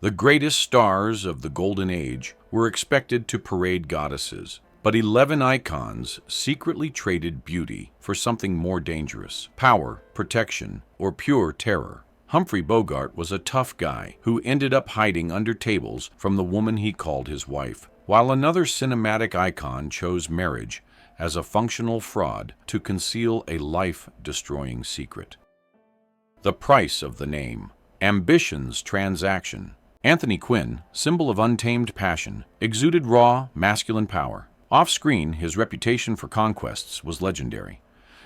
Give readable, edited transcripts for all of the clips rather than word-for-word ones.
The greatest stars of the Golden Age were expected to parade goddesses, but 11 icons secretly traded beauty for something more dangerous: power, protection, or pure terror. Humphrey Bogart was a tough guy who ended up hiding under tables from the woman he called his wife, while another cinematic icon chose marriage as a functional fraud to conceal a life-destroying secret. The price of the name. Ambition's transaction. Anthony Quinn, symbol of untamed passion, exuded raw, masculine power. Off-screen, his reputation for conquests was legendary.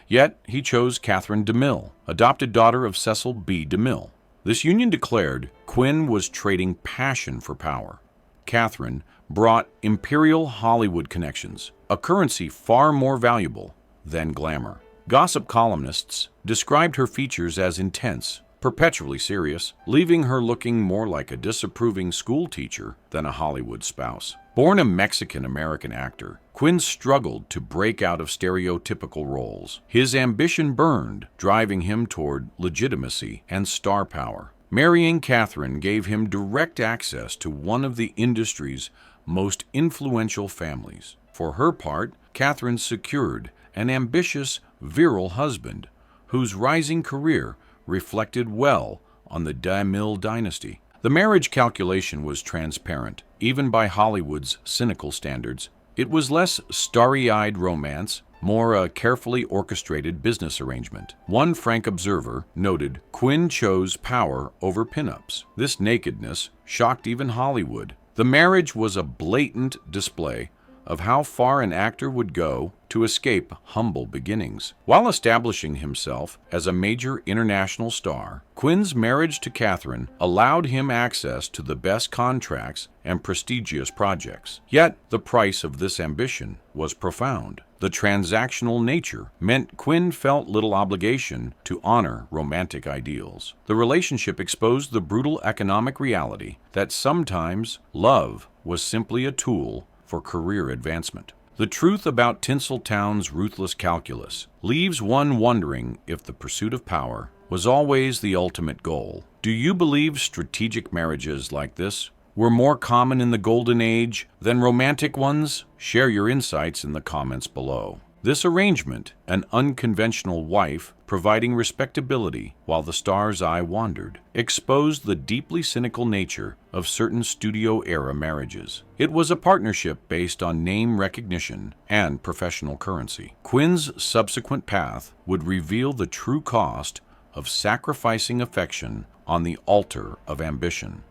Yet, he chose Catherine DeMille, adopted daughter of Cecil B. DeMille. This union declared Quinn was trading passion for power. Catherine brought imperial Hollywood connections, a currency far more valuable than glamour. Gossip columnists described her features as intense, perpetually serious, leaving her looking more like a disapproving schoolteacher than a Hollywood spouse. Born a Mexican-American actor, Quinn struggled to break out of stereotypical roles. His ambition burned, driving him toward legitimacy and star power. Marrying Catherine gave him direct access to one of the industry's most influential families. For her part, Catherine secured an ambitious, virile husband whose rising career reflected well on the DeMille dynasty. The marriage calculation was transparent, even by Hollywood's cynical standards. It was less starry-eyed romance, more a carefully orchestrated business arrangement. One frank observer noted, Quinn chose power over pinups. This nakedness shocked even Hollywood. The marriage was a blatant display of how far an actor would go to escape humble beginnings. While establishing himself as a major international star, Quinn's marriage to Catherine allowed him access to the best contracts and prestigious projects. Yet, the price of this ambition was profound. The transactional nature meant Quinn felt little obligation to honor romantic ideals. The relationship exposed the brutal economic reality that sometimes love was simply a tool for career advancement. The truth about Tinseltown's ruthless calculus leaves one wondering if the pursuit of power was always the ultimate goal. Do you believe strategic marriages like this were more common in the Golden Age than romantic ones? Share your insights in the comments below. This arrangement, an unconventional wife providing respectability while the star's eye wandered, exposed the deeply cynical nature of certain studio-era marriages. It was a partnership based on name recognition and professional currency. Quinn's subsequent path would reveal the true cost of sacrificing affection on the altar of ambition.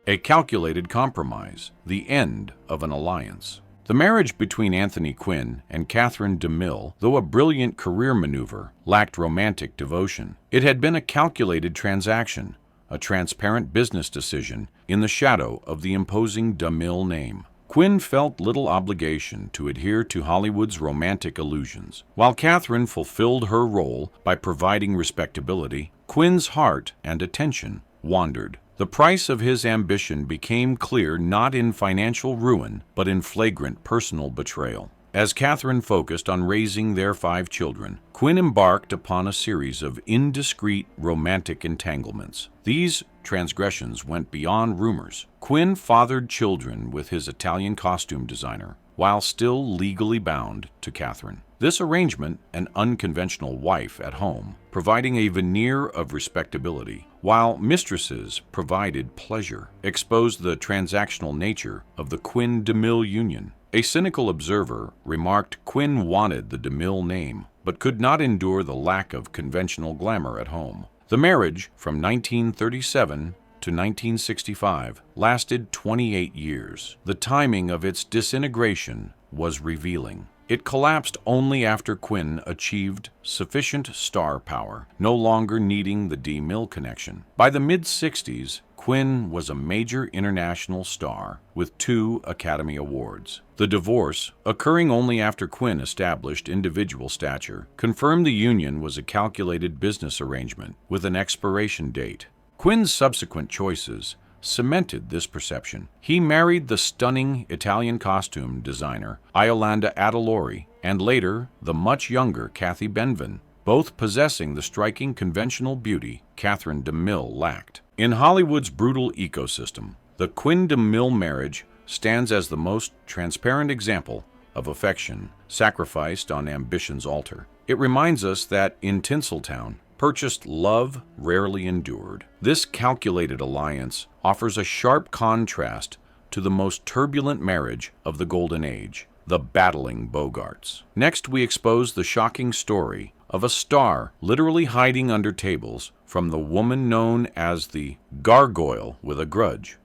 A calculated compromise, the end of an alliance. The marriage between Anthony Quinn and Catherine DeMille, though a brilliant career maneuver, lacked romantic devotion. It had been a calculated transaction, a transparent business decision in the shadow of the imposing DeMille name. Quinn felt little obligation to adhere to Hollywood's romantic illusions. While Catherine fulfilled her role by providing respectability, Quinn's heart and attention wandered. The price of his ambition became clear not in financial ruin, but in flagrant personal betrayal. As Catherine focused on raising their 5 children, Quinn embarked upon a series of indiscreet romantic entanglements. These transgressions went beyond rumors. Quinn fathered children with his Italian costume designer, while still legally bound to Catherine. This arrangement, an unconventional wife at home, providing a veneer of respectability, while mistresses provided pleasure, exposed the transactional nature of the Quinn-DeMille union. A cynical observer remarked Quinn wanted the DeMille name, but could not endure the lack of conventional glamour at home. The marriage, from 1937 to 1965, lasted 28 years. The timing of its disintegration was revealing. It collapsed only after Quinn achieved sufficient star power, no longer needing the DeMille connection. By the mid-60s, Quinn was a major international star with 2 Academy Awards. The divorce, occurring only after Quinn established individual stature, confirmed the union was a calculated business arrangement with an expiration date. Quinn's subsequent choices cemented this perception. He married the stunning Italian costume designer Iolanda Adalori and later the much younger Kathy Benvin, both possessing the striking conventional beauty Catherine DeMille lacked. In Hollywood's brutal ecosystem, the Quinn de Mille marriage stands as the most transparent example of affection sacrificed on ambition's altar. It reminds us that in Tinseltown, purchased love rarely endured. This calculated alliance offers a sharp contrast to the most turbulent marriage of the Golden Age, the battling Bogarts. Next, we expose the shocking story of a star literally hiding under tables from the woman known as the Gargoyle with a Grudge.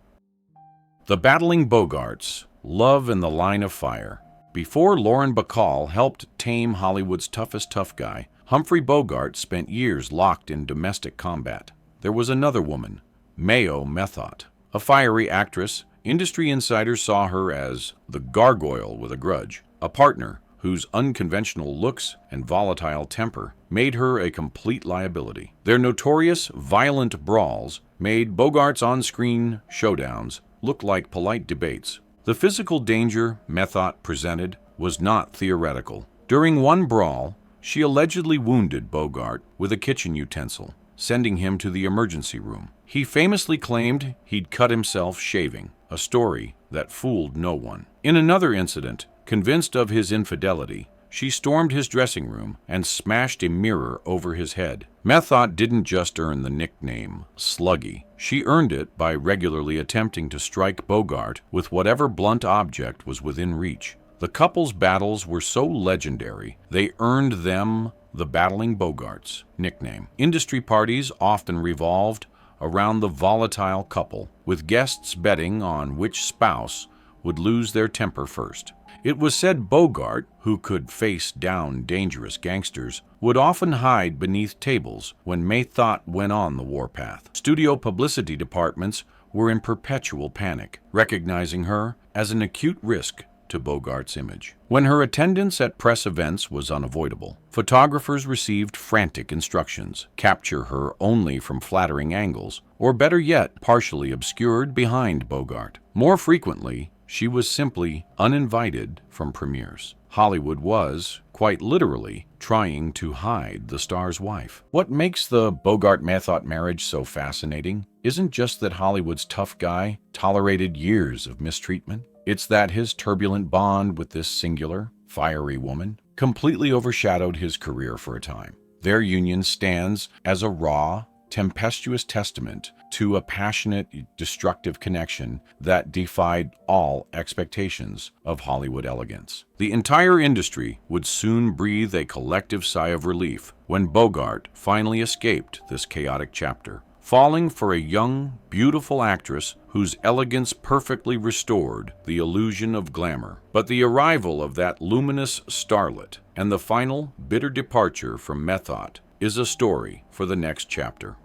The battling Bogarts, love in the line of fire. Before Lauren Bacall helped tame Hollywood's toughest tough guy, Humphrey Bogart spent years locked in domestic combat. There was another woman, Mayo Methot, a fiery actress. Industry insiders saw her as the Gargoyle with a Grudge, a partner whose unconventional looks and volatile temper made her a complete liability. Their notorious, violent brawls made Bogart's on-screen showdowns look like polite debates. The physical danger Methot presented was not theoretical. During one brawl, she allegedly wounded Bogart with a kitchen utensil, sending him to the emergency room. He famously claimed he'd cut himself shaving, a story that fooled no one. In another incident, convinced of his infidelity, she stormed his dressing room and smashed a mirror over his head. Methot didn't just earn the nickname Sluggy. She earned it by regularly attempting to strike Bogart with whatever blunt object was within reach. The couple's battles were so legendary, they earned them the Battling Bogarts nickname. Industry parties often revolved around the volatile couple, with guests betting on which spouse would lose their temper first. It was said Bogart, who could face down dangerous gangsters, would often hide beneath tables when Methot went on the warpath. Studio publicity departments were in perpetual panic, recognizing her as an acute risk to Bogart's image. When her attendance at press events was unavoidable, photographers received frantic instructions: capture her only from flattering angles, or better yet, partially obscured behind Bogart. More frequently, she was simply uninvited from premieres. Hollywood was, quite literally, trying to hide the star's wife. What makes the Bogart-Methot marriage so fascinating isn't just that Hollywood's tough guy tolerated years of mistreatment. It's that his turbulent bond with this singular, fiery woman completely overshadowed his career for a time. Their union stands as a raw, tempestuous testament to a passionate, destructive connection that defied all expectations of Hollywood elegance. The entire industry would soon breathe a collective sigh of relief when Bogart finally escaped this chaotic chapter, falling for a young, beautiful actress whose elegance perfectly restored the illusion of glamour. But the arrival of that luminous starlet and the final, bitter departure from Methot is a story for the next chapter.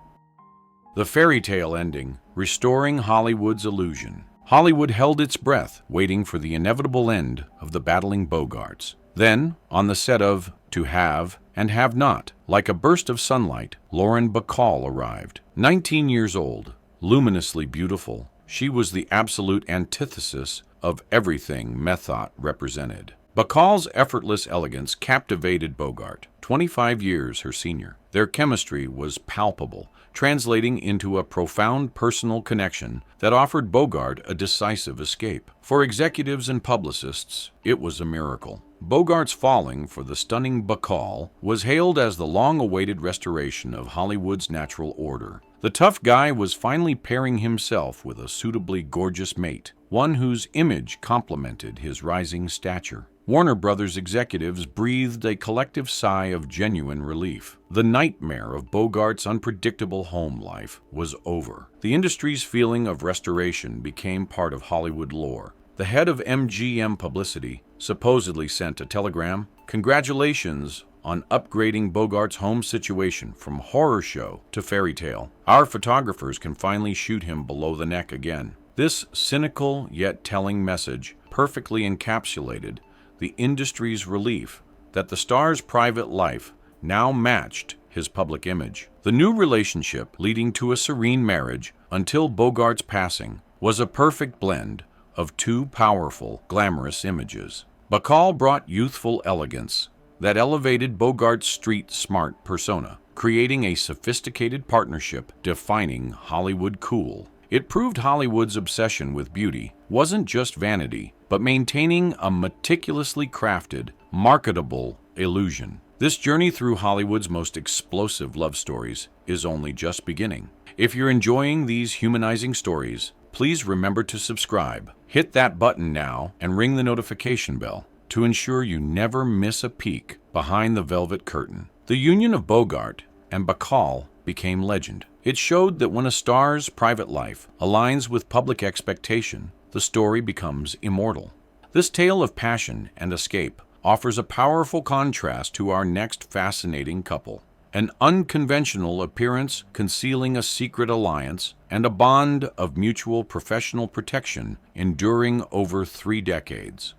The fairy tale ending, restoring Hollywood's illusion. Hollywood held its breath, waiting for the inevitable end of the battling Bogarts. Then, on the set of To Have and Have Not, like a burst of sunlight, Lauren Bacall arrived. 19 years old, luminously beautiful, she was the absolute antithesis of everything Methot represented. Bacall's effortless elegance captivated Bogart, 25 years her senior. Their chemistry was palpable, translating into a profound personal connection that offered Bogart a decisive escape. For executives and publicists, it was a miracle. Bogart's falling for the stunning Bacall was hailed as the long-awaited restoration of Hollywood's natural order. The tough guy was finally pairing himself with a suitably gorgeous mate, one whose image complemented his rising stature. Warner Brothers executives breathed a collective sigh of genuine relief. The nightmare of Bogart's unpredictable home life was over. The industry's feeling of restoration became part of Hollywood lore. The head of MGM Publicity supposedly sent a telegram: "Congratulations on upgrading Bogart's home situation from horror show to fairy tale. Our photographers can finally shoot him below the neck again." This cynical yet telling message perfectly encapsulated the industry's relief that the star's private life now matched his public image. The new relationship, leading to a serene marriage until Bogart's passing, was a perfect blend of two powerful, glamorous images. Bacall brought youthful elegance that elevated Bogart's street-smart persona, creating a sophisticated partnership defining Hollywood cool. It proved Hollywood's obsession with beauty wasn't just vanity, but maintaining a meticulously crafted, marketable illusion. This journey through Hollywood's most explosive love stories is only just beginning. If you're enjoying these humanizing stories, please remember to subscribe. Hit that button now and ring the notification bell to ensure you never miss a peek behind the velvet curtain. The union of Bogart and Bacall became legend. It showed that when a star's private life aligns with public expectation, the story becomes immortal. This tale of passion and escape offers a powerful contrast to our next fascinating couple. An unconventional appearance concealing a secret alliance and a bond of mutual professional protection enduring over 3 decades.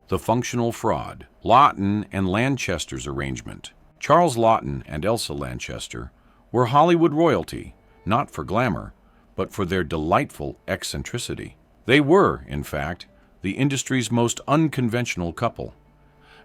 The functional fraud, Lawton and Lanchester's arrangement. Charles Lawton and Elsa Lanchester were Hollywood royalty, not for glamour, but for their delightful eccentricity. They were, in fact, the industry's most unconventional couple.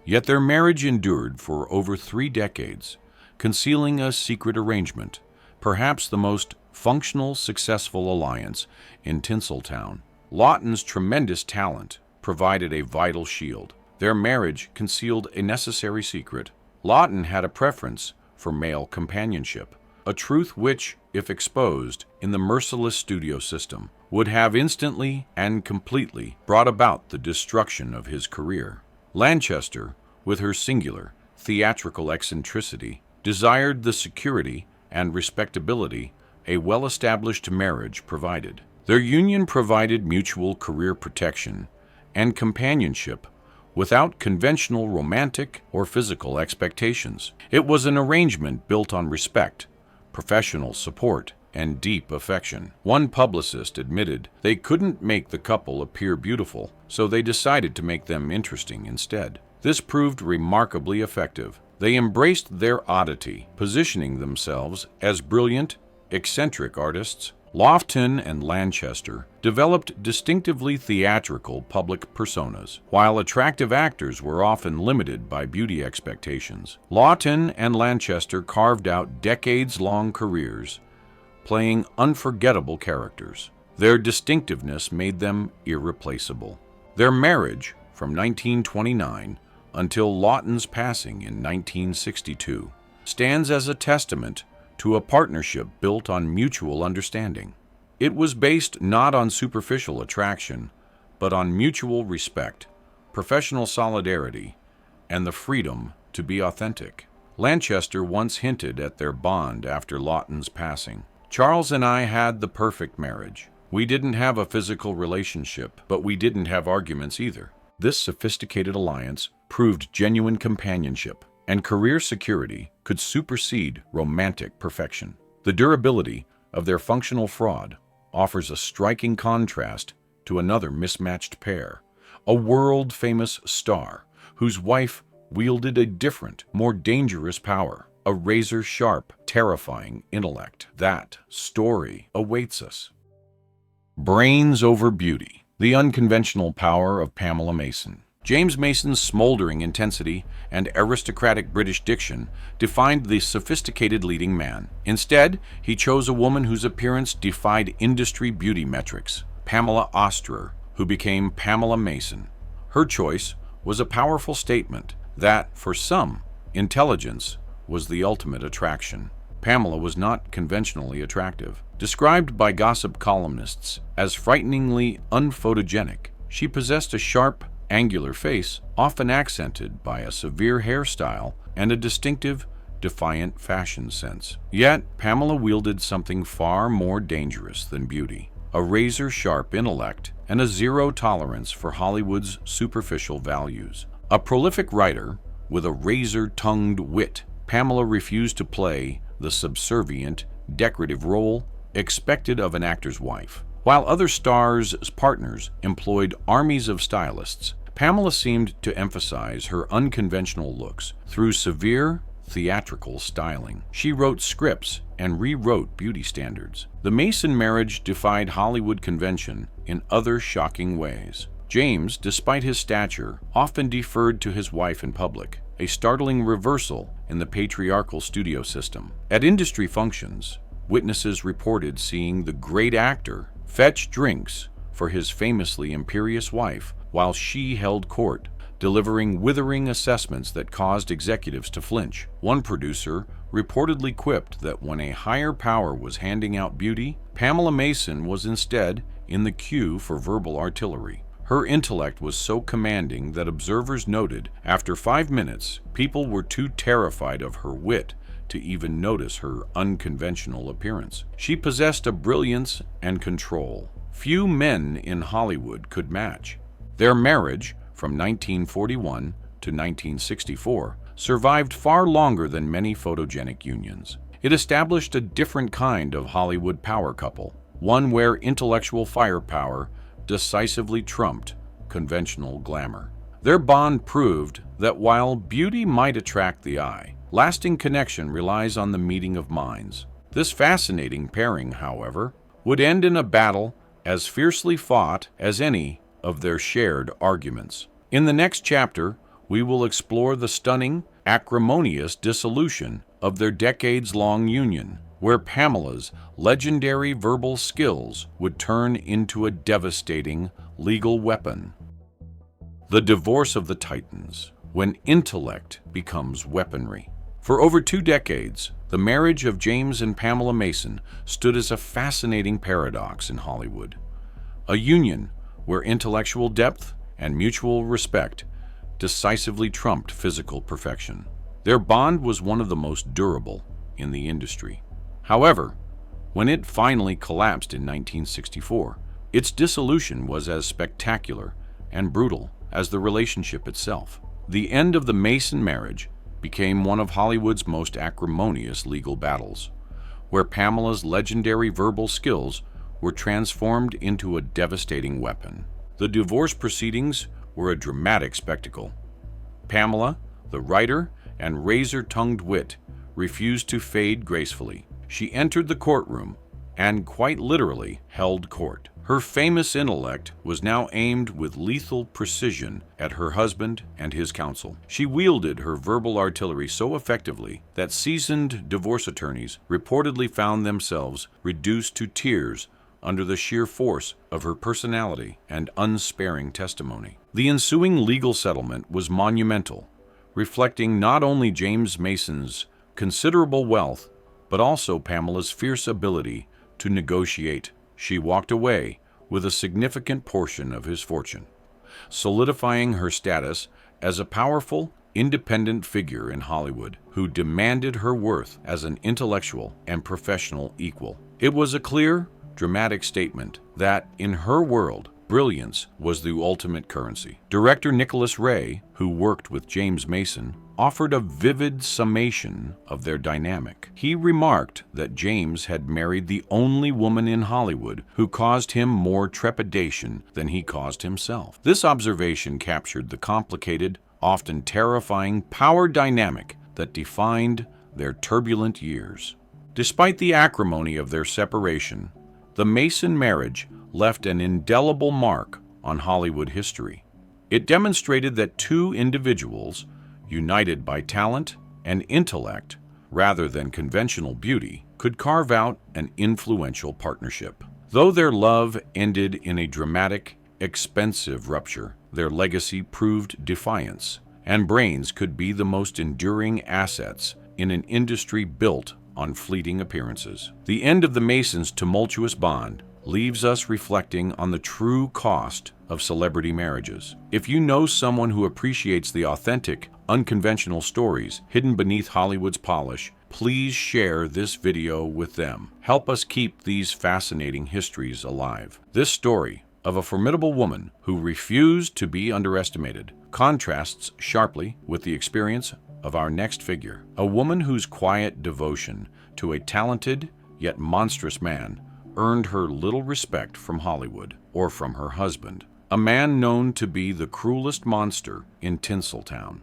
Yet their marriage endured for over 3 decades, concealing a secret arrangement, perhaps the most functional, successful alliance in Tinseltown. Lawton's tremendous talent provided a vital shield. Their marriage concealed a necessary secret. Lawton had a preference for male companionship, a truth which, if exposed in the merciless studio system, would have instantly and completely brought about the destruction of his career. Lanchester, with her singular, theatrical eccentricity, desired the security and respectability a well-established marriage provided. Their union provided mutual career protection and companionship without conventional romantic or physical expectations. It was an arrangement built on respect, professional support, and deep affection. One publicist admitted they couldn't make the couple appear beautiful, so they decided to make them interesting instead. This proved remarkably effective. They embraced their oddity, positioning themselves as brilliant, eccentric artists. Lawton and Lanchester developed distinctively theatrical public personas, while attractive actors were often limited by beauty expectations. Lawton and Lanchester carved out decades-long careers, playing unforgettable characters. Their distinctiveness made them irreplaceable. Their marriage, from 1929 until Lawton's passing in 1962, stands as a testament to a partnership built on mutual understanding. It was based not on superficial attraction, but on mutual respect, professional solidarity, and the freedom to be authentic. Lanchester once hinted at their bond after Lawton's passing. "Charles and I had the perfect marriage. We didn't have a physical relationship, but we didn't have arguments either." This sophisticated alliance proved genuine companionship, and career security could supersede romantic perfection. The durability of their functional fraud offers a striking contrast to another mismatched pair, a world-famous star whose wife wielded a different, more dangerous power, a razor-sharp, terrifying intellect. That story awaits us. Brains over beauty. The unconventional power of Pamela Mason. James Mason's smoldering intensity and aristocratic British diction defined the sophisticated leading man. Instead, he chose a woman whose appearance defied industry beauty metrics, Pamela Auster, who became Pamela Mason. Her choice was a powerful statement that, for some, intelligence was the ultimate attraction. Pamela was not conventionally attractive. Described by gossip columnists as frighteningly unphotogenic, she possessed a sharp, angular face, often accented by a severe hairstyle and a distinctive, defiant fashion sense. Yet, Pamela wielded something far more dangerous than beauty, a razor-sharp intellect and a zero tolerance for Hollywood's superficial values. A prolific writer with a razor-tongued wit, Pamela refused to play the subservient, decorative role expected of an actor's wife. While other stars' partners employed armies of stylists, Pamela seemed to emphasize her unconventional looks through severe theatrical styling. She wrote scripts and rewrote beauty standards. The Mason marriage defied Hollywood convention in other shocking ways. James, despite his stature, often deferred to his wife in public, a startling reversal in the patriarchal studio system. At industry functions, witnesses reported seeing the great actor fetch drinks for his famously imperious wife while she held court, delivering withering assessments that caused executives to flinch. One producer reportedly quipped that when a higher power was handing out beauty, Pamela Mason was instead in the queue for verbal artillery. Her intellect was so commanding that observers noted after 5 minutes, people were too terrified of her wit to even notice her unconventional appearance. She possessed a brilliance and control few men in Hollywood could match. Their marriage, from 1941 to 1964, survived far longer than many photogenic unions. It established a different kind of Hollywood power couple, one where intellectual firepower decisively trumped conventional glamour. Their bond proved that while beauty might attract the eye, lasting connection relies on the meeting of minds. This fascinating pairing, however, would end in a battle as fiercely fought as any of their shared arguments. In the next chapter, we will explore the stunning, acrimonious dissolution of their decades-long union, where Pamela's legendary verbal skills would turn into a devastating legal weapon. The divorce of the Titans, when intellect becomes weaponry. For over 2 decades, the marriage of James and Pamela Mason stood as a fascinating paradox in Hollywood. A union where intellectual depth and mutual respect decisively trumped physical perfection. Their bond was one of the most durable in the industry. However, when it finally collapsed in 1964, its dissolution was as spectacular and brutal as the relationship itself. The end of the Mason marriage became one of Hollywood's most acrimonious legal battles, where Pamela's legendary verbal skills were transformed into a devastating weapon. The divorce proceedings were a dramatic spectacle. Pamela, the writer and razor-tongued wit, refused to fade gracefully. She entered the courtroom and quite literally held court. Her famous intellect was now aimed with lethal precision at her husband and his counsel. She wielded her verbal artillery so effectively that seasoned divorce attorneys reportedly found themselves reduced to tears under the sheer force of her personality and unsparing testimony. The ensuing legal settlement was monumental, reflecting not only James Mason's considerable wealth, but also Pamela's fierce ability to negotiate. She walked away with a significant portion of his fortune, solidifying her status as a powerful, independent figure in Hollywood who demanded her worth as an intellectual and professional equal. It was a clear, dramatic statement that, in her world, brilliance was the ultimate currency. Director Nicholas Ray, who worked with James Mason, offered a vivid summation of their dynamic. He remarked that James had married the only woman in Hollywood who caused him more trepidation than he caused himself. This observation captured the complicated, often terrifying power dynamic that defined their turbulent years. Despite the acrimony of their separation, the Mason marriage left an indelible mark on Hollywood history. It demonstrated that two individuals, united by talent and intellect rather than conventional beauty, could carve out an influential partnership. Though their love ended in a dramatic, expensive rupture, their legacy proved defiance, and brains could be the most enduring assets in an industry built on fleeting appearances. The end of the Masons' tumultuous bond leaves us reflecting on the true cost of celebrity marriages. If you know someone who appreciates the authentic, unconventional stories hidden beneath Hollywood's polish, please share this video with them. Help us keep these fascinating histories alive. This story of a formidable woman who refused to be underestimated contrasts sharply with the experience of our next figure, a woman whose quiet devotion to a talented yet monstrous man earned her little respect from Hollywood or from her husband, a man known to be the cruelest monster in Tinseltown.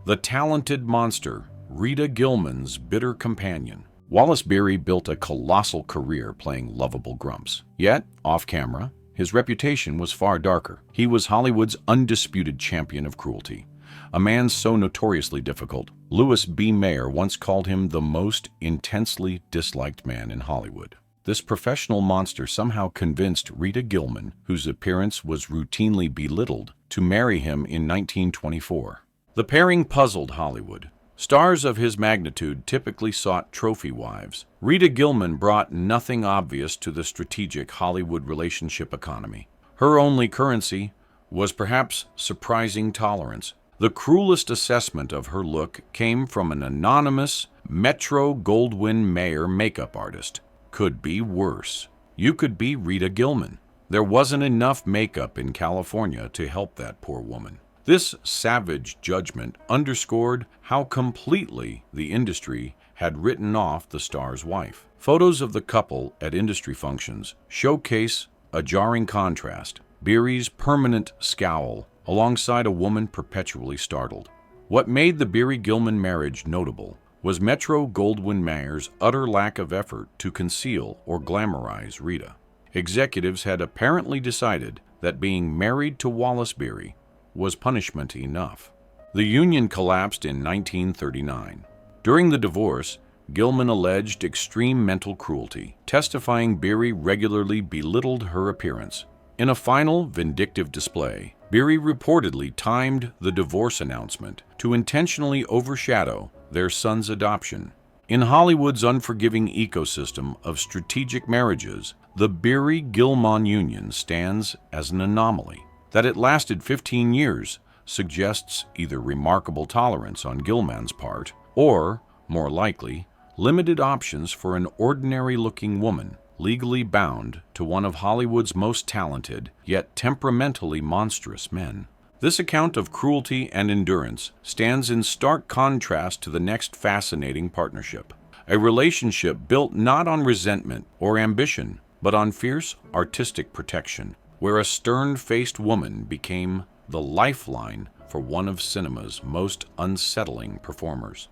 The talented monster, Rita Gilman's bitter companion. Wallace Beery built a colossal career playing lovable grumps. Yet, off-camera, his reputation was far darker. He was Hollywood's undisputed champion of cruelty, a man so notoriously difficult, Louis B. Mayer once called him the most intensely disliked man in Hollywood. This professional monster somehow convinced Rita Gilman, whose appearance was routinely belittled, to marry him in 1924. The pairing puzzled Hollywood. Stars of his magnitude typically sought trophy wives. Rita Gilman brought nothing obvious to the strategic Hollywood relationship economy. Her only currency was perhaps surprising tolerance. The cruelest assessment of her look came from an anonymous Metro-Goldwyn-Mayer makeup artist. Could be worse. You could be Rita Gilman. There wasn't enough makeup in California to help that poor woman. This savage judgment underscored how completely the industry had written off the star's wife. Photos of the couple at industry functions showcase a jarring contrast: Beery's permanent scowl alongside a woman perpetually startled. What made the Beery-Gilman marriage notable was Metro-Goldwyn-Mayer's utter lack of effort to conceal or glamorize Rita. Executives had apparently decided that being married to Wallace Beery was punishment enough. The union collapsed in 1939. During the divorce, Gilman alleged extreme mental cruelty, testifying Beery regularly belittled her appearance. In a final vindictive display, Beery reportedly timed the divorce announcement to intentionally overshadow their son's adoption. In Hollywood's unforgiving ecosystem of strategic marriages, the Beery-Gilman union stands as an anomaly. That it lasted 15 years suggests either remarkable tolerance on Gilman's part or, more likely, limited options for an ordinary-looking woman legally bound to one of Hollywood's most talented yet temperamentally monstrous men. This account of cruelty and endurance stands in stark contrast to the next fascinating partnership, a relationship built not on resentment or ambition, but on fierce artistic protection, where a stern-faced woman became the lifeline for one of cinema's most unsettling performers.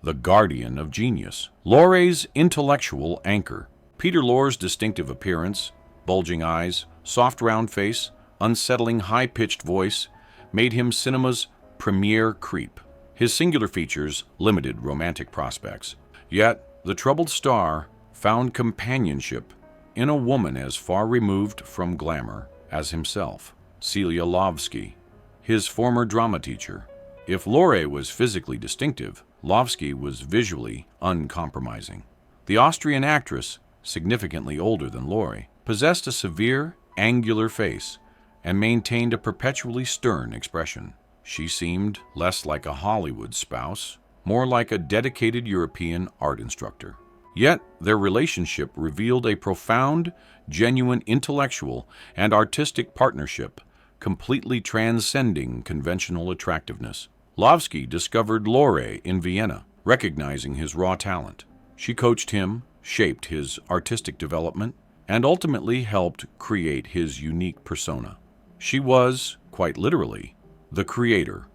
The guardian of genius, Laurey's intellectual anchor. Peter Lorre's distinctive appearance, bulging eyes, soft round face, unsettling high-pitched voice made him cinema's premier creep. His singular features limited romantic prospects. Yet, the troubled star found companionship in a woman as far removed from glamour as himself, Celia Lovsky, his former drama teacher. If Lorre was physically distinctive, Lovsky was visually uncompromising. The Austrian actress, significantly older than Lorre, possessed a severe, angular face and maintained a perpetually stern expression. She seemed less like a Hollywood spouse, more like a dedicated European art instructor. Yet their relationship revealed a profound, genuine intellectual and artistic partnership, completely transcending conventional attractiveness. Lovsky discovered Lorre in Vienna, recognizing his raw talent. She coached him, shaped his artistic development, and ultimately helped create his unique persona. She was, quite literally, the creator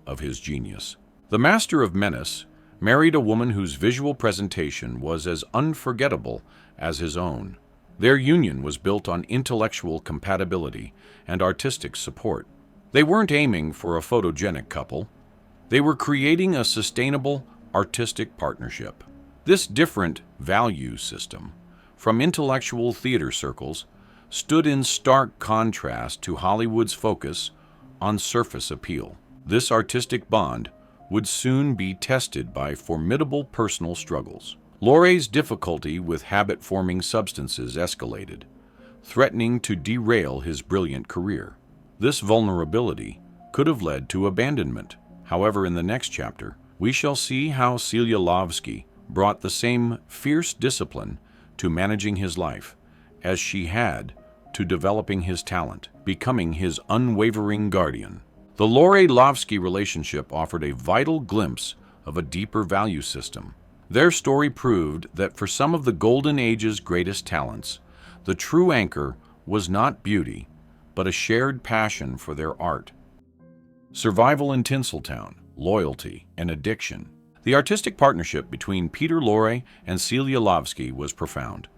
of his genius. The master of menace married a woman whose visual presentation was as unforgettable as his own. Their union was built on intellectual compatibility and artistic support. They weren't aiming for a photogenic couple. They were creating a sustainable artistic partnership. This different value system, from intellectual theater circles, stood in stark contrast to Hollywood's focus on surface appeal. This artistic bond would soon be tested by formidable personal struggles. Lorre's difficulty with habit-forming substances escalated, threatening to derail his brilliant career. This vulnerability could have led to abandonment. However, in the next chapter, we shall see how Celia Lovsky brought the same fierce discipline to managing his life as she had to developing his talent, becoming his unwavering guardian. The Lorre-Lovsky relationship offered a vital glimpse of a deeper value system. Their story proved that for some of the Golden Age's greatest talents, the true anchor was not beauty, but a shared passion for their art. Survival in Tinseltown, loyalty, and addiction. The artistic partnership between Peter Lorre and Celia Lovsky was profound.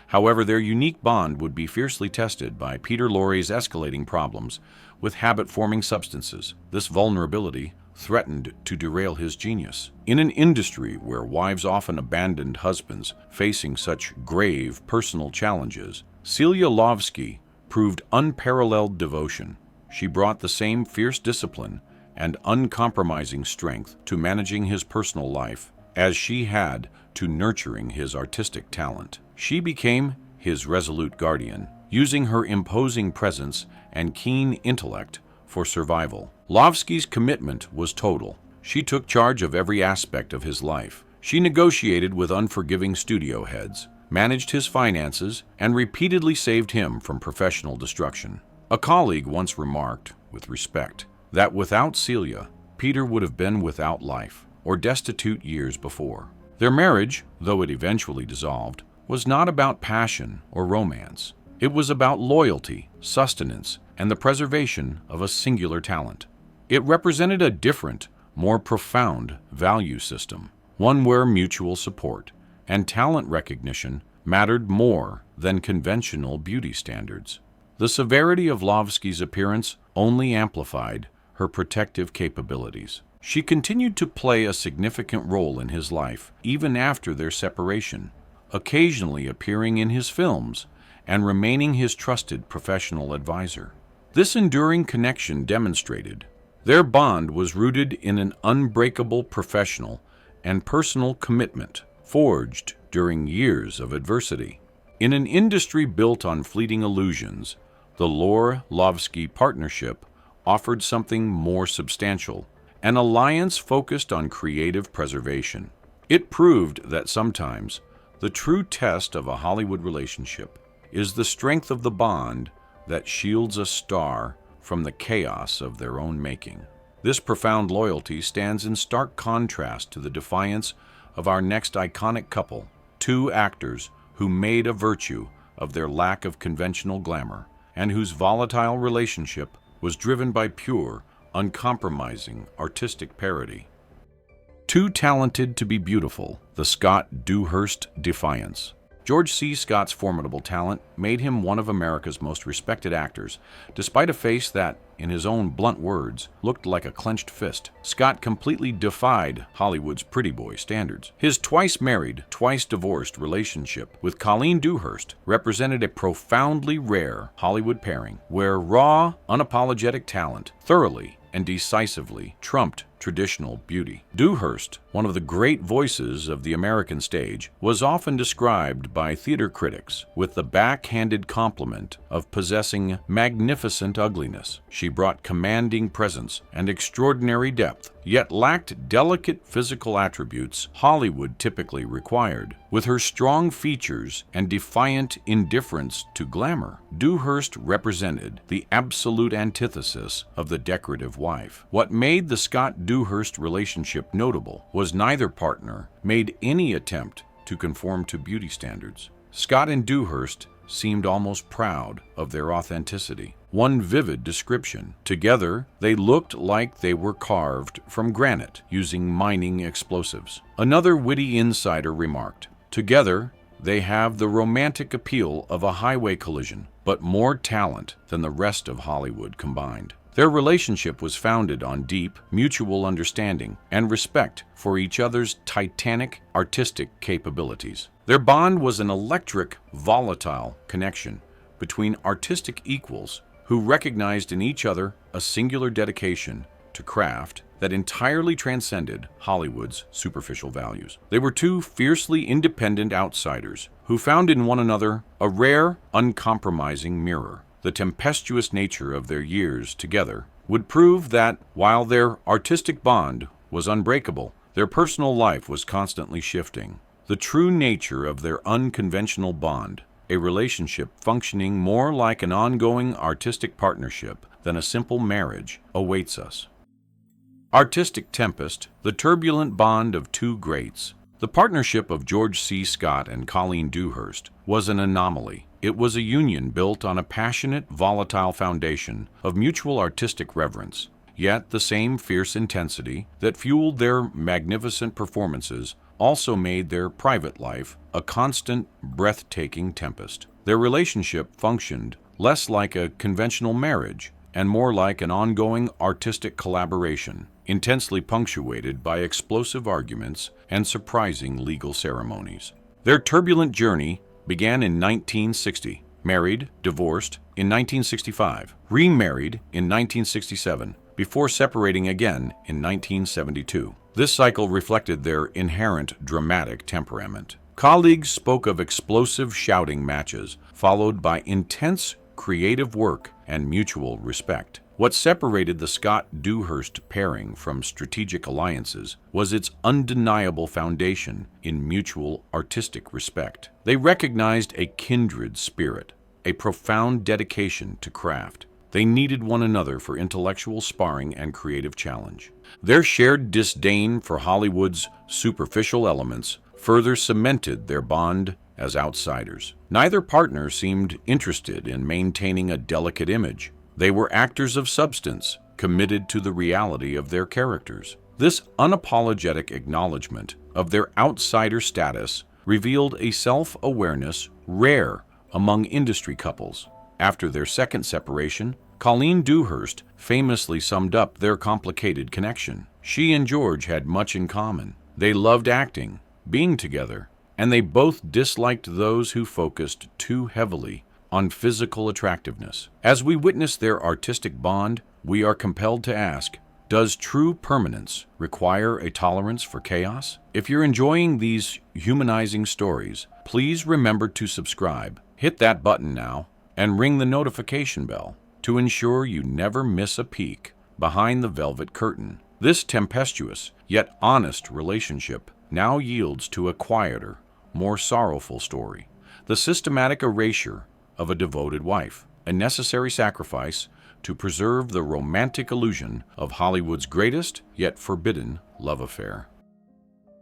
However, their unique bond would be fiercely tested by Peter Lorre's escalating problems with habit-forming substances. This vulnerability threatened to derail his genius. In an industry where wives often abandoned husbands facing such grave personal challenges, Celia Lovsky proved unparalleled devotion. She brought the same fierce discipline and uncompromising strength to managing his personal life as she had to nurturing his artistic talent. She became his resolute guardian, using her imposing presence and keen intellect for survival. Lovsky's commitment was total. She took charge of every aspect of his life. She negotiated with unforgiving studio heads, managed his finances, and repeatedly saved him from professional destruction. A colleague once remarked, with respect, that without Celia, Peter would have been without life, or destitute years before. Their marriage, though it eventually dissolved, was not about passion or romance. It was about loyalty, sustenance, and the preservation of a singular talent. It represented a different, more profound value system, one where mutual support and talent recognition mattered more than conventional beauty standards. The severity of Lovsky's appearance only amplified her protective capabilities. She continued to play a significant role in his life even after their separation, occasionally appearing in his films and remaining his trusted professional advisor. This enduring connection demonstrated their bond was rooted in an unbreakable professional and personal commitment forged during years of adversity. In an industry built on fleeting illusions, the Lorre-Lovsky partnership offered something more substantial, an alliance focused on creative preservation. It proved that sometimes the true test of a Hollywood relationship is the strength of the bond that shields a star from the chaos of their own making. This profound loyalty stands in stark contrast to the defiance of our next iconic couple, two actors who made a virtue of their lack of conventional glamour and whose volatile relationship was driven by pure, uncompromising artistic parody. Too talented to be beautiful, the Scott Dewhurst defiance. George C. Scott's formidable talent made him one of America's most respected actors. Despite a face that, in his own blunt words, looked like a clenched fist, Scott completely defied Hollywood's pretty boy standards. His twice-married, twice-divorced relationship with Colleen Dewhurst represented a profoundly rare Hollywood pairing, where raw, unapologetic talent thoroughly and decisively trumped traditional beauty. Dewhurst, one of the great voices of the American stage, was often described by theater critics with the backhanded compliment of possessing magnificent ugliness. She brought commanding presence and extraordinary depth, yet lacked delicate physical attributes Hollywood typically required. With her strong features and defiant indifference to glamour, Dewhurst represented the absolute antithesis of the decorative wife. What made the Scott Dewhurst relationship notable was neither partner made any attempt to conform to beauty standards. Scott and Dewhurst seemed almost proud of their authenticity. One vivid description: together, they looked like they were carved from granite using mining explosives. Another witty insider remarked, together, they have the romantic appeal of a highway collision, but more talent than the rest of Hollywood combined. Their relationship was founded on deep, mutual understanding and respect for each other's titanic artistic capabilities. Their bond was an electric, volatile connection between artistic equals who recognized in each other a singular dedication to craft that entirely transcended Hollywood's superficial values. They were two fiercely independent outsiders who found in one another a rare, uncompromising mirror. The tempestuous nature of their years together would prove that, while their artistic bond was unbreakable, their personal life was constantly shifting. The true nature of their unconventional bond, a relationship functioning more like an ongoing artistic partnership than a simple marriage, awaits us. Artistic Tempest, the turbulent bond of two greats. The partnership of George C. Scott and Colleen Dewhurst was an anomaly. It was a union built on a passionate, volatile foundation of mutual artistic reverence. Yet the same fierce intensity that fueled their magnificent performances also made their private life a constant, breathtaking tempest. Their relationship functioned less like a conventional marriage and more like an ongoing artistic collaboration, intensely punctuated by explosive arguments and surprising legal ceremonies. Their turbulent journey began in 1960, married, divorced in 1965, remarried in 1967, before separating again in 1972. This cycle reflected their inherent dramatic temperament. Colleagues spoke of explosive shouting matches, followed by intense creative work and mutual respect. What separated the Scott-Dewhurst pairing from strategic alliances was its undeniable foundation in mutual artistic respect. They recognized a kindred spirit, a profound dedication to craft. They needed one another for intellectual sparring and creative challenge. Their shared disdain for Hollywood's superficial elements further cemented their bond as outsiders. Neither partner seemed interested in maintaining a delicate image. They were actors of substance, committed to the reality of their characters. This unapologetic acknowledgement of their outsider status revealed a self-awareness rare among industry couples. After their second separation, Colleen Dewhurst famously summed up their complicated connection. She and George had much in common. They loved acting, being together, and they both disliked those who focused too heavily on physical attractiveness. As we witness their artistic bond, we are compelled to ask, does true permanence require a tolerance for chaos? If you're enjoying these humanizing stories, please remember to subscribe. Hit that button now and ring the notification bell to ensure you never miss a peek behind the velvet curtain. This tempestuous yet honest relationship now yields to a quieter, more sorrowful story: the systematic erasure of a devoted wife, a necessary sacrifice to preserve the romantic illusion of Hollywood's greatest yet forbidden love affair.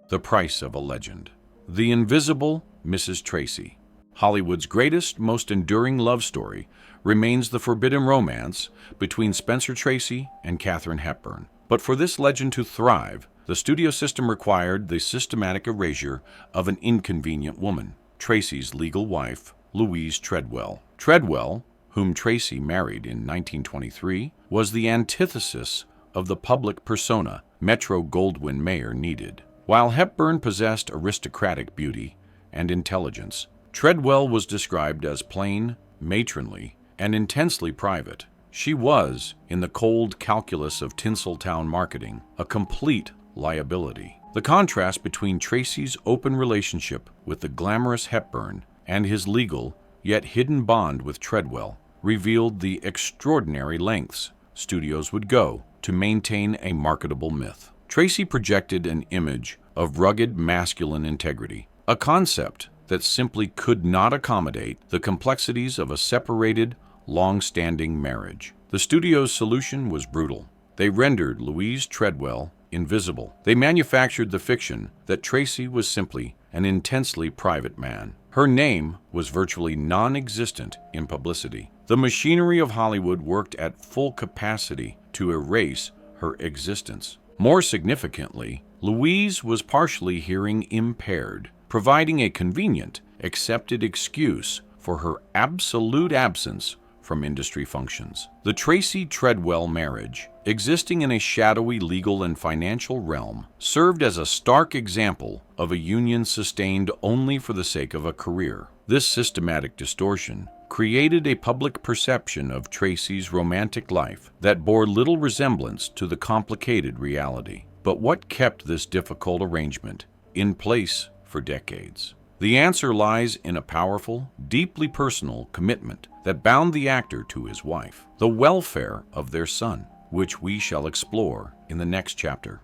The price of a legend. The invisible Mrs. Tracy. Hollywood's greatest, most enduring love story remains the forbidden romance between Spencer Tracy and Katharine Hepburn. But for this legend to thrive, the studio system required the systematic erasure of an inconvenient woman, Tracy's legal wife, Louise Treadwell. Treadwell, whom Tracy married in 1923, was the antithesis of the public persona Metro-Goldwyn-Mayer needed. While Hepburn possessed aristocratic beauty and intelligence, Treadwell was described as plain, matronly, and intensely private. She was, in the cold calculus of Tinseltown marketing, a complete liability. The contrast between Tracy's open relationship with the glamorous Hepburn and his legal, yet hidden bond with Treadwell revealed the extraordinary lengths studios would go to maintain a marketable myth. Tracy projected an image of rugged masculine integrity, a concept that simply could not accommodate the complexities of a separated, long-standing marriage. The studio's solution was brutal. They rendered Louise Treadwell invisible. They manufactured the fiction that Tracy was simply an intensely private man. Her name was virtually non-existent in publicity. The machinery of Hollywood worked at full capacity to erase her existence. More significantly, Louise was partially hearing impaired, providing a convenient, accepted excuse for her absolute absence from industry functions. The Tracy-Treadwell marriage, existing in a shadowy legal and financial realm, served as a stark example of a union sustained only for the sake of a career. This systematic distortion created a public perception of Tracy's romantic life that bore little resemblance to the complicated reality. But what kept this difficult arrangement in place for decades? The answer lies in a powerful, deeply personal commitment that bound the actor to his wife, the welfare of their son, which we shall explore in the next chapter.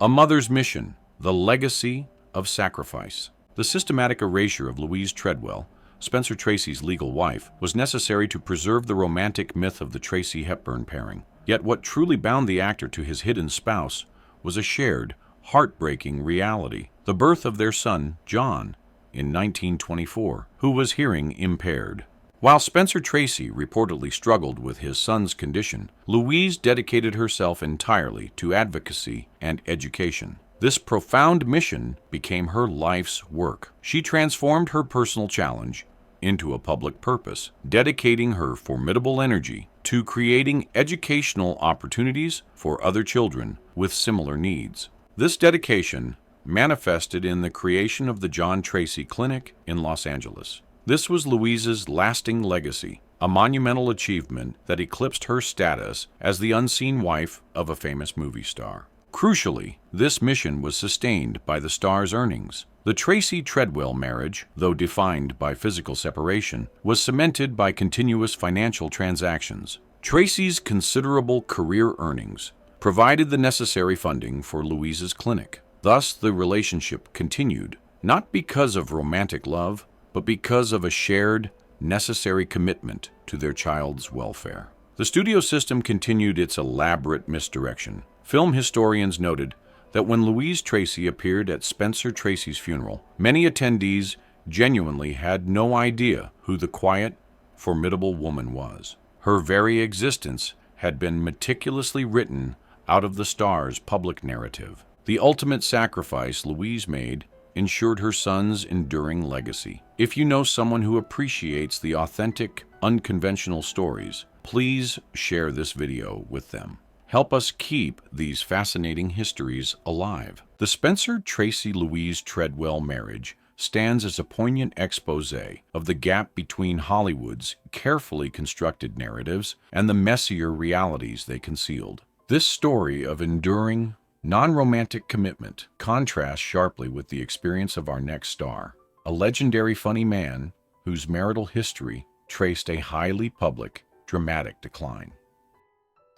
A mother's mission, the legacy of sacrifice. The systematic erasure of Louise Treadwell, Spencer Tracy's legal wife, was necessary to preserve the romantic myth of the Tracy-Hepburn pairing. Yet what truly bound the actor to his hidden spouse was a shared, heartbreaking reality: the birth of their son, John, in 1924, who was hearing impaired. While Spencer Tracy reportedly struggled with his son's condition, Louise dedicated herself entirely to advocacy and education. This profound mission became her life's work. She transformed her personal challenge into a public purpose, dedicating her formidable energy to creating educational opportunities for other children with similar needs. This dedication manifested in the creation of the John Tracy Clinic in Los Angeles. This was Louise's lasting legacy, a monumental achievement that eclipsed her status as the unseen wife of a famous movie star. Crucially, this mission was sustained by the star's earnings. The Tracy-Treadwell marriage, though defined by physical separation, was cemented by continuous financial transactions. Tracy's considerable career earnings provided the necessary funding for Louise's clinic. Thus, the relationship continued, not because of romantic love, but because of a shared, necessary commitment to their child's welfare. The studio system continued its elaborate misdirection. Film historians noted that when Louise Tracy appeared at Spencer Tracy's funeral, many attendees genuinely had no idea who the quiet, formidable woman was. Her very existence had been meticulously written out of the star's public narrative. The ultimate sacrifice Louise made ensured her son's enduring legacy. If you know someone who appreciates the authentic, unconventional stories, please share this video with them. Help us keep these fascinating histories alive. The Spencer Tracy Louise Treadwell marriage stands as a poignant expose of the gap between Hollywood's carefully constructed narratives and the messier realities they concealed. This story of enduring, non-romantic commitment contrasts sharply with the experience of our next star, a legendary funny man whose marital history traced a highly public, dramatic decline.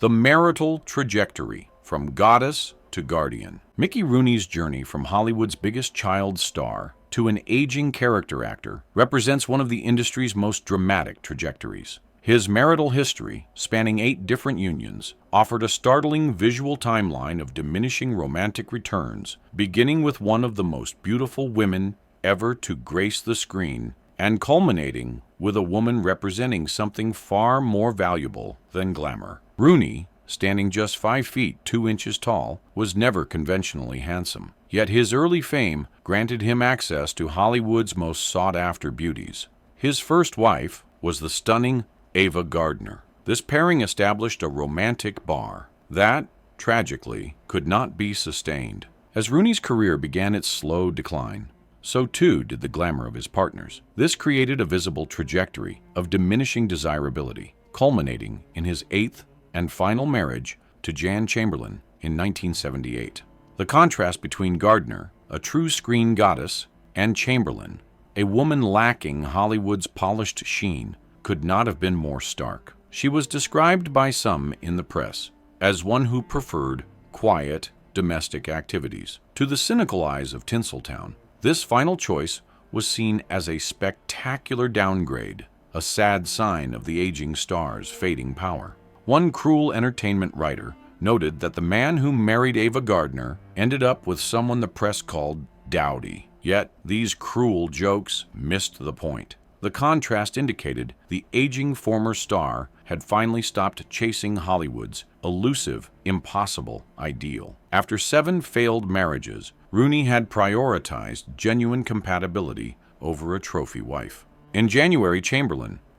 The marital trajectory, from goddess to guardian. Mickey Rooney's journey from Hollywood's biggest child star to an aging character actor represents one of the industry's most dramatic trajectories. His marital history, spanning 8 different unions, offered a startling visual timeline of diminishing romantic returns, beginning with one of the most beautiful women ever to grace the screen, and culminating with a woman representing something far more valuable than glamour. Rooney, standing just 5 feet 2 inches tall, was never conventionally handsome. Yet his early fame granted him access to Hollywood's most sought-after beauties. His first wife was the stunning Ava Gardner. This pairing established a romantic bar that, tragically, could not be sustained. As Rooney's career began its slow decline, so too did the glamour of his partners. This created a visible trajectory of diminishing desirability, culminating in his 8th and final marriage to Jan Chamberlain in 1978. The contrast between Gardner, a true screen goddess, and Chamberlain, a woman lacking Hollywood's polished sheen, could not have been more stark. She was described by some in the press as one who preferred quiet, domestic activities. To the cynical eyes of Tinseltown, this final choice was seen as a spectacular downgrade, a sad sign of the aging star's fading power. One cruel entertainment writer noted that the man who married Ava Gardner ended up with someone the press called dowdy. Yet these cruel jokes missed the point. The contrast indicated the aging former star had finally stopped chasing Hollywood's elusive, impossible ideal. After 7 failed marriages, Rooney had prioritized genuine compatibility over a trophy wife. In January,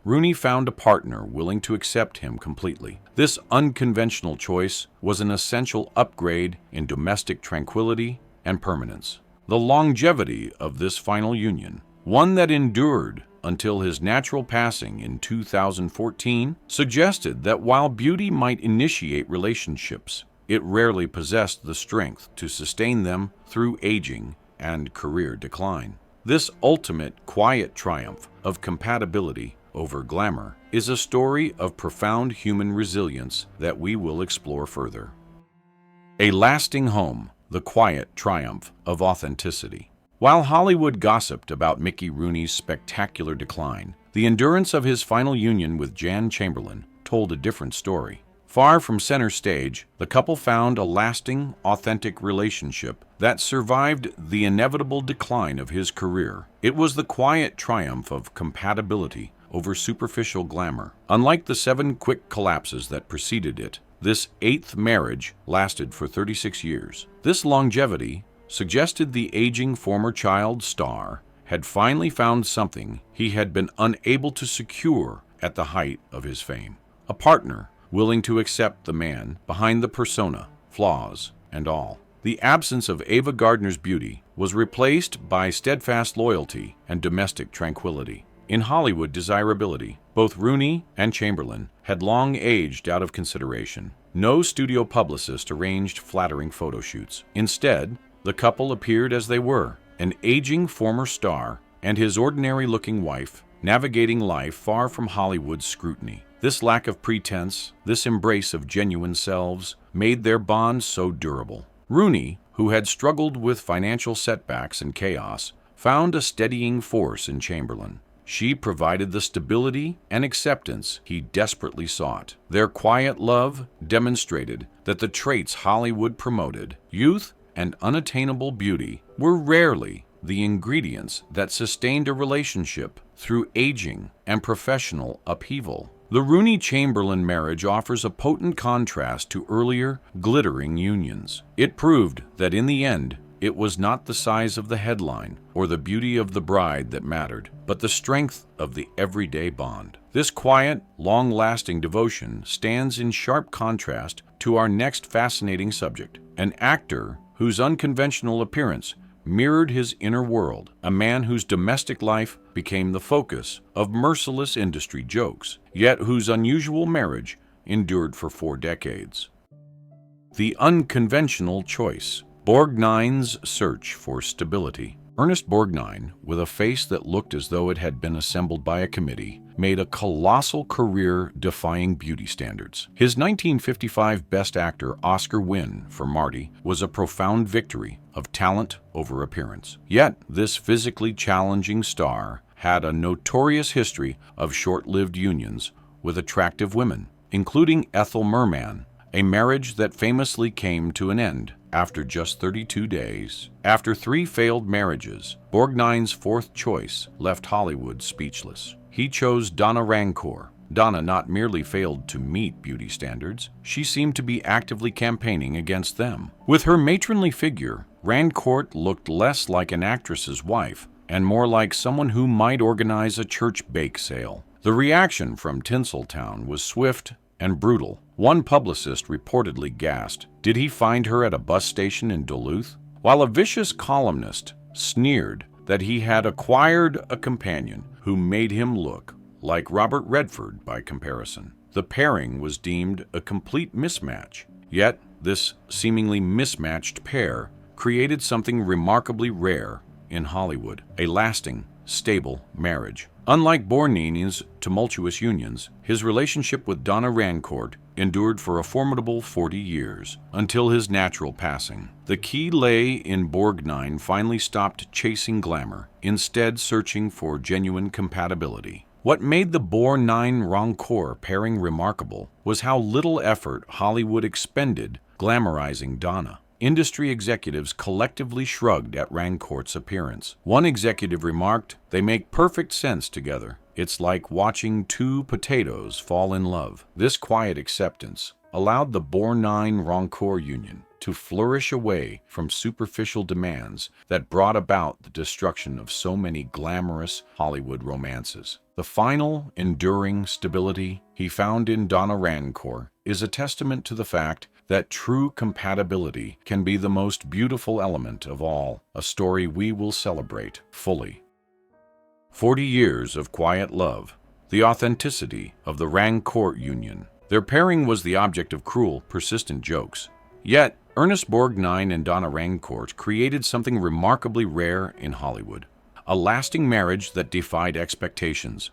Rooney found a partner willing to accept him completely. This unconventional choice was an essential upgrade in domestic tranquility and permanence. The longevity of this final union, one that endured until his natural passing in 2014, suggested that while beauty might initiate relationships, it rarely possessed the strength to sustain them through aging and career decline. This ultimate quiet triumph of compatibility over glamour is a story of profound human resilience that we will explore further. A lasting home, the quiet triumph of authenticity. While Hollywood gossiped about Mickey Rooney's spectacular decline, the endurance of his final union with Jan Chamberlain told a different story. Far from center stage, the couple found a lasting, authentic relationship that survived the inevitable decline of his career. It was the quiet triumph of compatibility over superficial glamour. Unlike the 7 quick collapses that preceded it, this 8th marriage lasted for 36 years. This longevity suggested the aging former child star had finally found something he had been unable to secure at the height of his fame. A partner willing to accept the man behind the persona, flaws and all. The absence of Ava Gardner's beauty was replaced by steadfast loyalty and domestic tranquility. In Hollywood desirability, both Rooney and Chamberlain had long aged out of consideration. No studio publicist arranged flattering photo shoots. Instead, the couple appeared as they were, an aging former star and his ordinary-looking wife, navigating life far from Hollywood's scrutiny. This lack of pretense, this embrace of genuine selves, made their bond so durable. Rooney, who had struggled with financial setbacks and chaos, found a steadying force in Chamberlain. She provided the stability and acceptance he desperately sought. Their quiet love demonstrated that the traits Hollywood promoted, youth and unattainable beauty, were rarely the ingredients that sustained a relationship through aging and professional upheaval. The Rooney-Chamberlain marriage offers a potent contrast to earlier, glittering unions. It proved that in the end, it was not the size of the headline or the beauty of the bride that mattered, but the strength of the everyday bond. This quiet, long-lasting devotion stands in sharp contrast to our next fascinating subject, an actor whose unconventional appearance mirrored his inner world, a man whose domestic life became the focus of merciless industry jokes, yet whose unusual marriage endured for 4 decades. The unconventional choice. Borgnine's search for stability. Ernest Borgnine, with a face that looked as though it had been assembled by a committee, made a colossal career defying beauty standards. His 1955 Best Actor Oscar win for Marty was a profound victory of talent over appearance. Yet, this physically challenging star had a notorious history of short-lived unions with attractive women, including Ethel Merman, a marriage that famously came to an end after just 32 days. After 3 failed marriages, Borgnine's 4th choice left Hollywood speechless. He chose Donna Rancourt. Donna not merely failed to meet beauty standards, she seemed to be actively campaigning against them. With her matronly figure, Rancourt looked less like an actress's wife and more like someone who might organize a church bake sale. The reaction from Tinseltown was swift and brutal. One publicist reportedly gasped, "Did he find her at a bus station in Duluth?" While a vicious columnist sneered that he had acquired a companion who made him look like Robert Redford by comparison. The pairing was deemed a complete mismatch. Yet, this seemingly mismatched pair created something remarkably rare in Hollywood, a lasting, stable marriage. Unlike Borgnine's tumultuous unions, his relationship with Donna Rancourt endured for a formidable 40 years, until his natural passing. The key lay in Borgnine finally stopped chasing glamour, instead searching for genuine compatibility. What made the Borgnine-Rancourt pairing remarkable was how little effort Hollywood expended glamorizing Donna. Industry executives collectively shrugged at Rancourt's appearance. One executive remarked, "They make perfect sense together. It's like watching 2 potatoes fall in love." This quiet acceptance allowed the Borgnine-Rancourt union to flourish away from superficial demands that brought about the destruction of so many glamorous Hollywood romances. The final, enduring stability he found in Donna Rancourt is a testament to the fact that true compatibility can be the most beautiful element of all, a story we will celebrate fully. 40 years of quiet love, the authenticity of the Rancourt union. Their pairing was the object of cruel, persistent jokes. Yet, Ernest Borgnine and Donna Rancourt created something remarkably rare in Hollywood, a lasting marriage that defied expectations,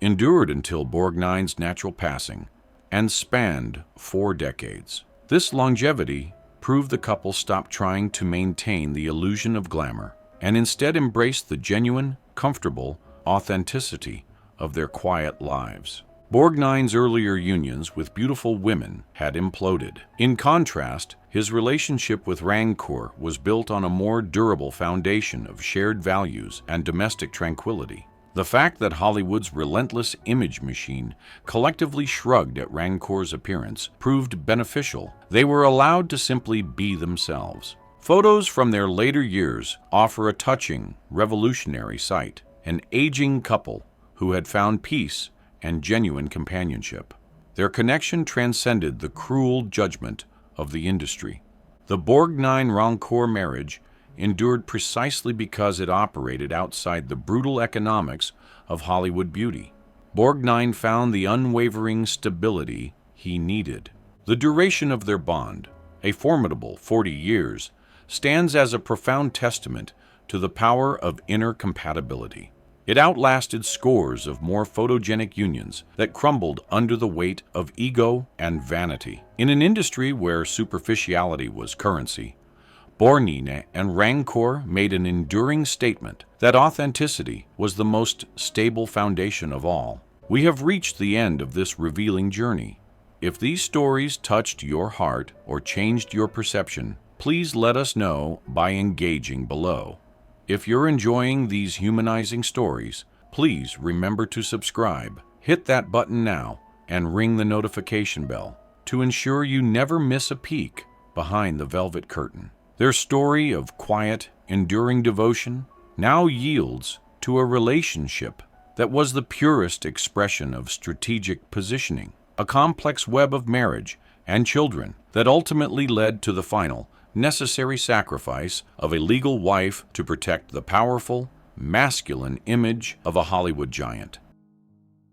endured until Borgnine's natural passing, and spanned 4 decades. This longevity proved the couple stopped trying to maintain the illusion of glamour and instead embraced the genuine, comfortable authenticity of their quiet lives. Borgnine's earlier unions with beautiful women had imploded. In contrast, his relationship with Rancourt was built on a more durable foundation of shared values and domestic tranquility. The fact that Hollywood's relentless image machine collectively shrugged at Rancourt's appearance proved beneficial. They were allowed to simply be themselves. Photos from their later years offer a touching, revolutionary sight: an aging couple who had found peace and genuine companionship. Their connection transcended the cruel judgment of the industry. The Bourgogne-Rancourt marriage endured precisely because it operated outside the brutal economics of Hollywood beauty. Bourgogne found the unwavering stability he needed. The duration of their bond, a formidable 40 years, stands as a profound testament to the power of inner compatibility. It outlasted scores of more photogenic unions that crumbled under the weight of ego and vanity. In an industry where superficiality was currency, Bourgogne and Rancourt made an enduring statement that authenticity was the most stable foundation of all. We have reached the end of this revealing journey. If these stories touched your heart or changed your perception, please let us know by engaging below. If you're enjoying these humanizing stories, please remember to subscribe. Hit that button now and ring the notification bell to ensure you never miss a peek behind the velvet curtain. Their story of quiet, enduring devotion now yields to a relationship that was the purest expression of strategic positioning, a complex web of marriage and children that ultimately led to the final, necessary sacrifice of a legal wife to protect the powerful, masculine image of a Hollywood giant.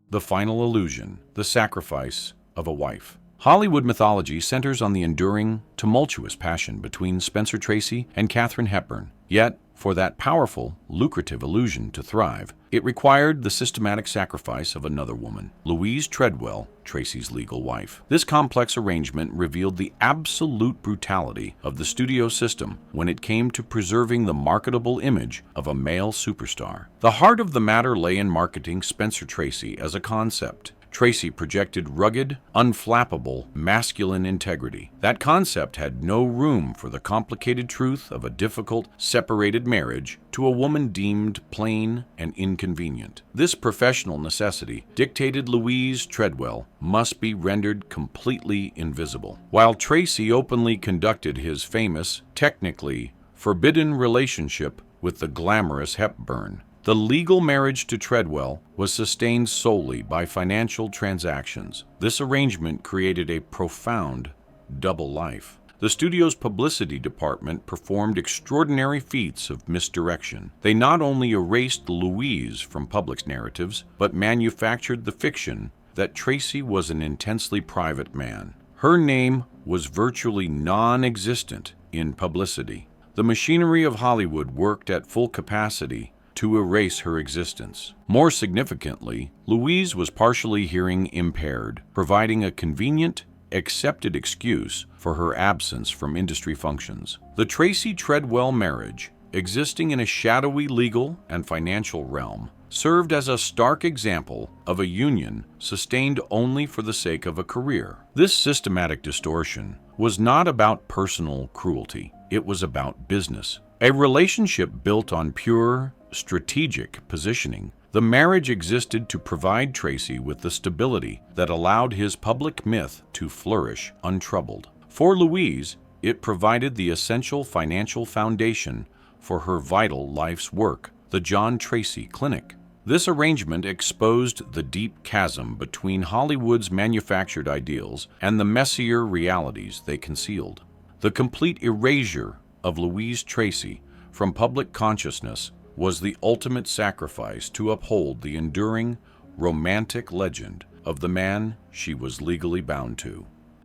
The final illusion, the sacrifice of a wife. Hollywood mythology centers on the enduring, tumultuous passion between Spencer Tracy and Katharine Hepburn. Yet, for that powerful, lucrative illusion to thrive, it required the systematic sacrifice of another woman, Louise Treadwell, Tracy's legal wife. This complex arrangement revealed the absolute brutality of the studio system when it came to preserving the marketable image of a male superstar. The heart of the matter lay in marketing Spencer Tracy as a concept. Tracy projected rugged, unflappable, masculine integrity. That concept had no room for the complicated truth of a difficult, separated marriage to a woman deemed plain and inconvenient. This professional necessity dictated Louise Treadwell must be rendered completely invisible. While Tracy openly conducted his famous, technically forbidden relationship with the glamorous Hepburn, the legal marriage to Treadwell was sustained solely by financial transactions. This arrangement created a profound double life. The studio's publicity department performed extraordinary feats of misdirection. They not only erased Louise from public narratives, but manufactured the fiction that Tracy was an intensely private man. Her name was virtually non-existent in publicity. The machinery of Hollywood worked at full capacity to erase her existence. More significantly, Louise was partially hearing impaired, providing a convenient, accepted excuse for her absence from industry functions. The Tracy-Treadwell marriage, existing in a shadowy legal and financial realm, served as a stark example of a union sustained only for the sake of a career. This systematic distortion was not about personal cruelty. It was about business. A relationship built on pure, strategic positioning. The marriage existed to provide Tracy with the stability that allowed his public myth to flourish untroubled. For Louise, it provided the essential financial foundation for her vital life's work, the John Tracy Clinic. This arrangement exposed the deep chasm between Hollywood's manufactured ideals and the messier realities they concealed. The complete erasure of Louise Tracy from public consciousness was the ultimate sacrifice to uphold the enduring, romantic legend of the man she was legally bound to.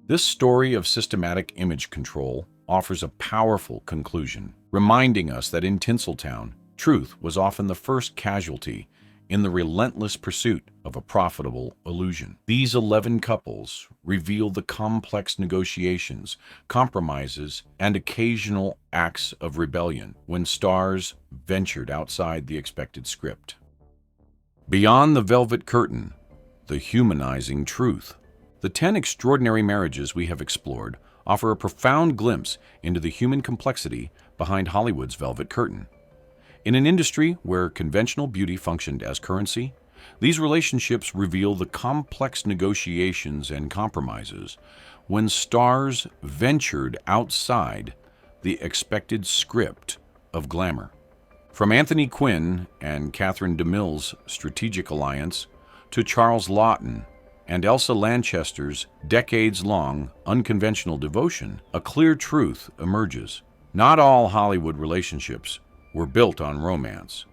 This story of systematic image control offers a powerful conclusion, reminding us that in Tinseltown, truth was often the first casualty in the relentless pursuit of a profitable illusion. These 11 couples reveal the complex negotiations, compromises, and occasional acts of rebellion when stars ventured outside the expected script. Beyond the velvet curtain, the humanizing truth. The 10 extraordinary marriages we have explored offer a profound glimpse into the human complexity behind Hollywood's velvet curtain. In an industry where conventional beauty functioned as currency, these relationships reveal the complex negotiations and compromises when stars ventured outside the expected script of glamour. From Anthony Quinn and Catherine DeMille's strategic alliance to Charles Laughton and Elsa Lanchester's decades-long unconventional devotion, a clear truth emerges. Not all Hollywood relationships were built on romance.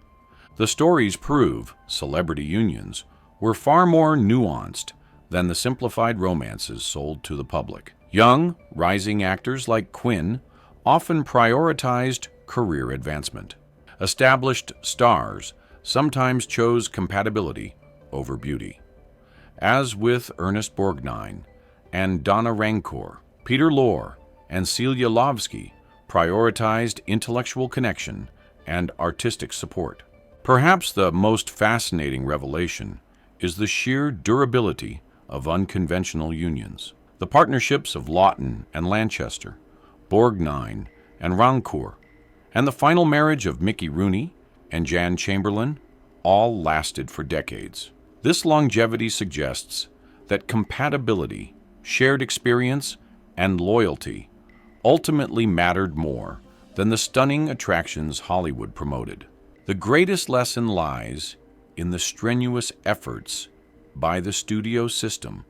The stories prove celebrity unions were far more nuanced than the simplified romances sold to the public. Young, rising actors like Quinn often prioritized career advancement. Established stars sometimes chose compatibility over beauty. As with Ernest Borgnine and Donna Rancourt, Peter Lorre and Celia Lovsky prioritized intellectual connection and artistic support. Perhaps the most fascinating revelation is the sheer durability of unconventional unions. The partnerships of Laughton and Lanchester, Borgnine and Rancourt, and the final marriage of Mickey Rooney and Jan Chamberlain all lasted for decades. This longevity suggests that compatibility, shared experience, and loyalty ultimately mattered more than the stunning attractions Hollywood promoted. The greatest lesson lies in the strenuous efforts by the studio system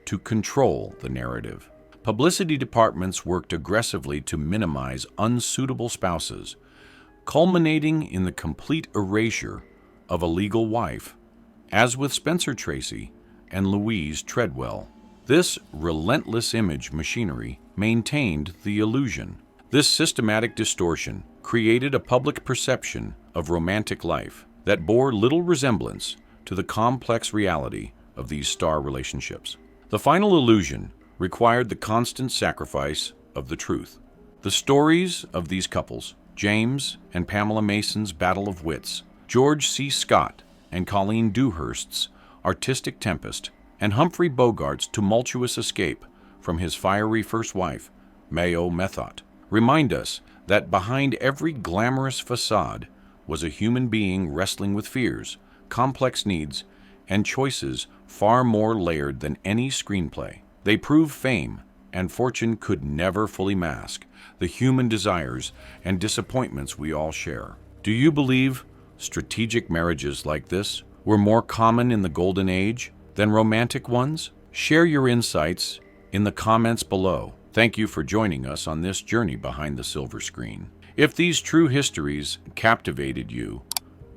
to control the narrative. Publicity departments worked aggressively to minimize unsuitable spouses, culminating in the complete erasure of a legal wife, as with Spencer Tracy and Louise Treadwell. This relentless image machinery maintained the illusion. This systematic distortion created a public perception of romantic life that bore little resemblance to the complex reality of these star relationships. The final illusion required the constant sacrifice of the truth. The stories of these couples, James and Pamela Mason's battle of wits, George C. Scott and Colleen Dewhurst's artistic tempest, and Humphrey Bogart's tumultuous escape from his fiery first wife, Mayo Methot, remind us that behind every glamorous facade was a human being wrestling with fears, complex needs, and choices far more layered than any screenplay. They prove fame and fortune could never fully mask the human desires and disappointments we all share. Do you believe strategic marriages like this were more common in the Golden Age than romantic ones? Share your insights in the comments below. Thank you for joining us on this journey behind the silver screen. If these true histories captivated you,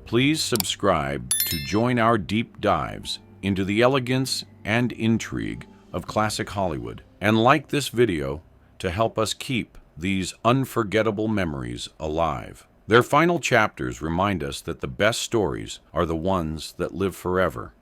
please subscribe to join our deep dives into the elegance and intrigue of classic Hollywood, and like this video to help us keep these unforgettable memories alive. Their final chapters remind us that the best stories are the ones that live forever.